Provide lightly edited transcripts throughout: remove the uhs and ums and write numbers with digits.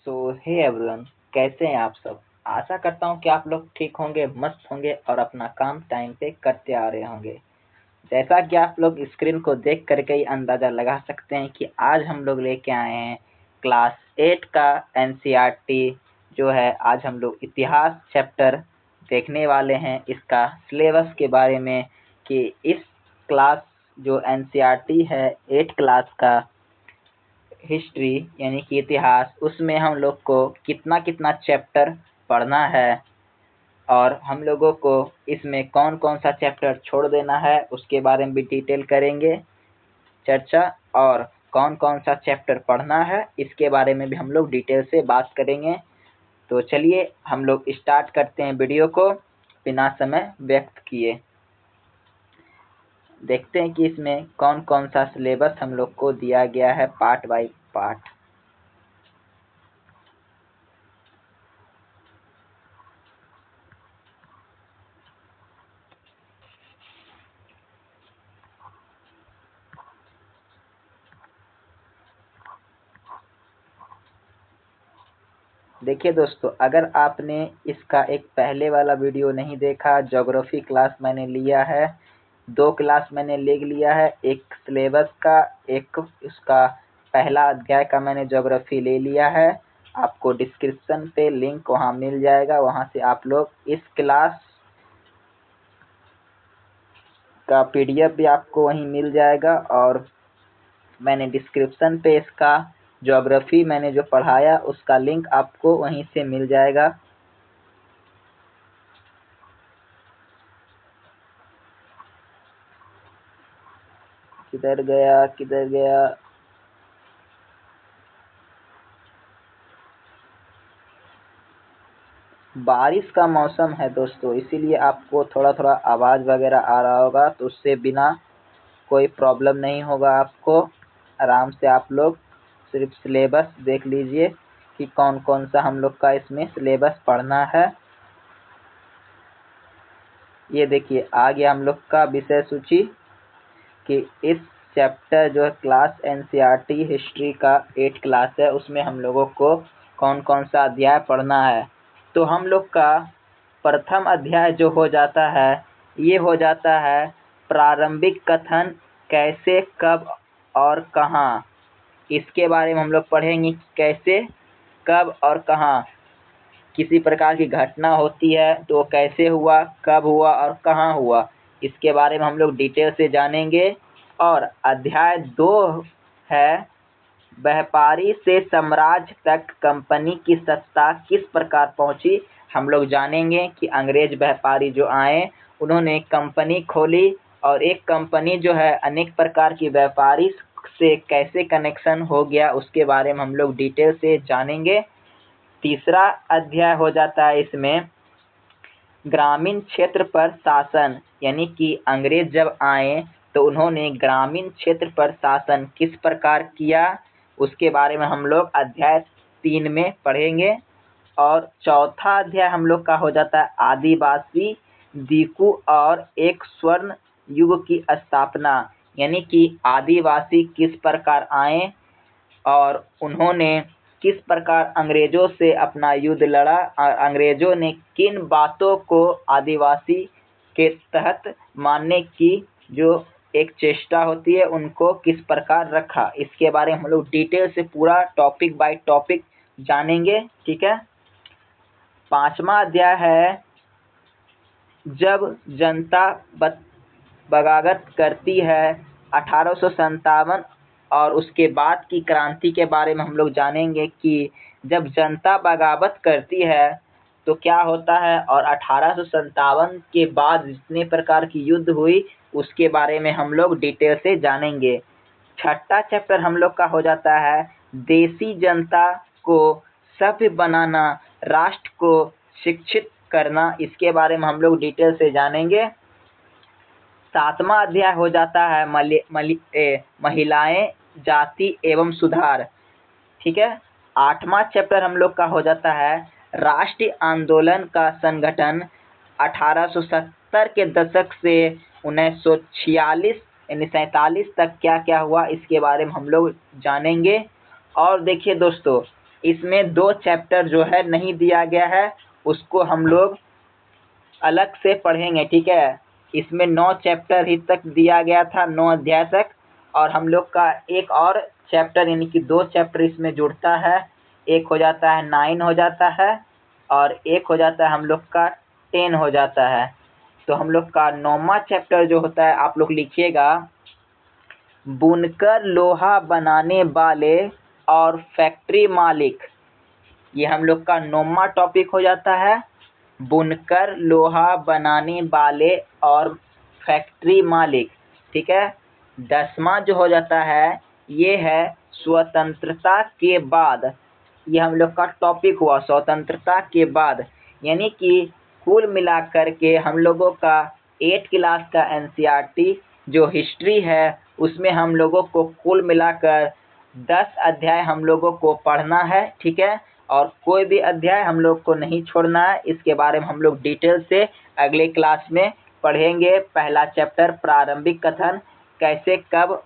सो hey everyone, कैसे हैं आप सब। आशा करता हूं कि आप लोग ठीक होंगे, मस्त होंगे और अपना काम टाइम पे करते आ रहे होंगे। जैसा कि आप लोग स्क्रीन को देख करके ही अंदाजा लगा सकते हैं कि आज हम लोग लेके आए हैं क्लास 8 का एनसीईआरटी जो है। आज हम लोग इतिहास चैप्टर देखने वाले हैं, इसका सिलेबस के बारे में कि इस क्लास जो एनसीईआरटी है 8 क्लास का हिस्ट्री यानी कि इतिहास, उसमें हम लोग को कितना कितना चैप्टर पढ़ना है और हम लोगों को इसमें कौन कौन सा चैप्टर छोड़ देना है उसके बारे में भी डिटेल करेंगे चर्चा। और कौन कौन सा चैप्टर पढ़ना है इसके बारे में भी हम लोग डिटेल से बात करेंगे। तो चलिए हम लोग स्टार्ट करते हैं वीडियो को बिना समय व्यक्त किए। देखते हैं कि इसमें कौन कौन सा सिलेबस हम लोग को दिया गया है पार्ट बाय पार्ट। देखिए दोस्तों, अगर आपने इसका एक पहले वाला वीडियो नहीं देखा, ज्योग्राफी क्लास मैंने लिया है, 2 क्लास मैंने ले लिया है, एक सिलेबस का, एक उसका पहला अध्याय का मैंने ज्योग्राफी ले लिया है। आपको डिस्क्रिप्शन पे लिंक वहाँ मिल जाएगा, वहाँ से आप लोग इस क्लास का पीडीएफ भी आपको वहीं मिल जाएगा। और मैंने डिस्क्रिप्शन पे इसका ज्योग्राफी मैंने जो पढ़ाया उसका लिंक आपको वहीं से मिल जाएगा। किधर गया किधर गया। बारिश का मौसम है दोस्तों, इसीलिए आपको थोड़ा थोड़ा आवाज़ वगैरह आ रहा होगा, तो उससे बिना कोई प्रॉब्लम नहीं होगा आपको। आराम से आप लोग सिर्फ सिलेबस देख लीजिए कि कौन कौन सा हम लोग का इसमें सिलेबस पढ़ना है। ये देखिए आ गया हम लोग का विषय सूची कि इस चैप्टर जो है क्लास एनसीईआरटी हिस्ट्री का 8 क्लास है, उसमें हम लोगों को कौन कौन सा अध्याय पढ़ना है। तो हम लोग का प्रथम अध्याय जो हो जाता है, ये हो जाता है प्रारंभिक कथन, कैसे, कब और कहाँ। इसके बारे में हम लोग पढ़ेंगे, कैसे, कब और कहाँ। किसी प्रकार की घटना होती है तो वो कैसे हुआ, कब हुआ और कहाँ हुआ, इसके बारे में हम लोग डिटेल से जानेंगे। और अध्याय 2 है व्यापारी से साम्राज्य तक कंपनी की सत्ता किस प्रकार पहुंची। हम लोग जानेंगे कि अंग्रेज व्यापारी जो आए उन्होंने कंपनी खोली और एक कंपनी जो है अनेक प्रकार की व्यापारी से कैसे कनेक्शन हो गया, उसके बारे में हम लोग डिटेल से जानेंगे। तीसरा अध्याय हो जाता है इसमें ग्रामीण क्षेत्र पर शासन, यानी कि अंग्रेज जब आए तो उन्होंने ग्रामीण क्षेत्र पर शासन किस प्रकार किया, उसके बारे में हम लोग अध्याय 3 में पढ़ेंगे। और चौथा अध्याय हम लोग का हो जाता है आदिवासी दीकू और एक स्वर्ण युग की स्थापना, यानी कि आदिवासी किस प्रकार आए और उन्होंने किस प्रकार अंग्रेजों से अपना युद्ध लड़ा और अंग्रेजों ने किन बातों को आदिवासी के तहत मानने की जो एक चेष्टा होती है उनको किस प्रकार रखा, इसके बारे में हम लोग डिटेल से पूरा टॉपिक बाय टॉपिक जानेंगे। ठीक है। 5वां अध्याय है जब जनता बगावत करती है, 1857 और उसके बाद की क्रांति के बारे में हम लोग जानेंगे कि जब जनता बगावत करती है तो क्या होता है और 1857 के बाद जितने प्रकार की युद्ध हुई उसके बारे में हम लोग डिटेल से जानेंगे। छठा चैप्टर हम लोग का हो जाता है देसी जनता को सभ्य बनाना, राष्ट्र को शिक्षित करना, इसके बारे में हम लोग डिटेल से जानेंगे। 7वां अध्याय हो जाता है महिलाएं, जाति एवं सुधार। ठीक है। 8वां चैप्टर हम लोग का हो जाता है राष्ट्रीय आंदोलन का संगठन, 1870 के दशक से 1946 यानी 47 तक क्या क्या हुआ इसके बारे में हम लोग जानेंगे। और देखिए दोस्तों, इसमें 2 चैप्टर जो है नहीं दिया गया है, उसको हम लोग अलग से पढ़ेंगे, ठीक है। इसमें 9 चैप्टर ही तक दिया गया था, 9 अध्याय तक, और हम लोग का एक और चैप्टर यानी कि 2 चैप्टर इसमें जुड़ता है। एक हो जाता है 9 हो जाता है और एक हो जाता है हम लोग का 10 हो जाता है। तो हम लोग का 9वां चैप्टर जो होता है, आप लोग लिखिएगा, बुनकर लोहा बनाने वाले और फैक्ट्री मालिक। ये हम लोग का 9वां टॉपिक हो जाता है, बुनकर लोहा बनाने वाले और फैक्ट्री मालिक, ठीक है। 10वां जो हो जाता है, ये है स्वतंत्रता के बाद। ये हम लोग का टॉपिक हुआ स्वतंत्रता के बाद, यानी कि कुल मिलाकर के हम लोगों का 8 क्लास का एनसीईआरटी जो हिस्ट्री है, उसमें हम लोगों को कुल मिलाकर 10 अध्याय हम लोगों को पढ़ना है, ठीक है। और कोई भी अध्याय हम लोग को नहीं छोड़ना है। इसके बारे में हम लोग डिटेल से अगले क्लास में पढ़ेंगे। पहला चैप्टर प्रारंभिक कथन कैसे, कब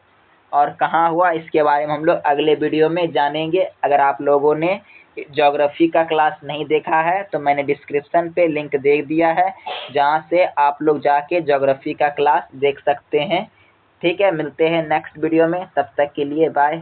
और कहाँ हुआ, इसके बारे में हम लोग अगले वीडियो में जानेंगे। अगर आप लोगों ने ज्योग्राफी का क्लास नहीं देखा है तो मैंने डिस्क्रिप्शन पे लिंक दे दिया है, जहाँ से आप लोग जाके ज्योग्राफी का क्लास देख सकते हैं, ठीक है। मिलते हैं नेक्स्ट वीडियो में, तब तक के लिए बाय।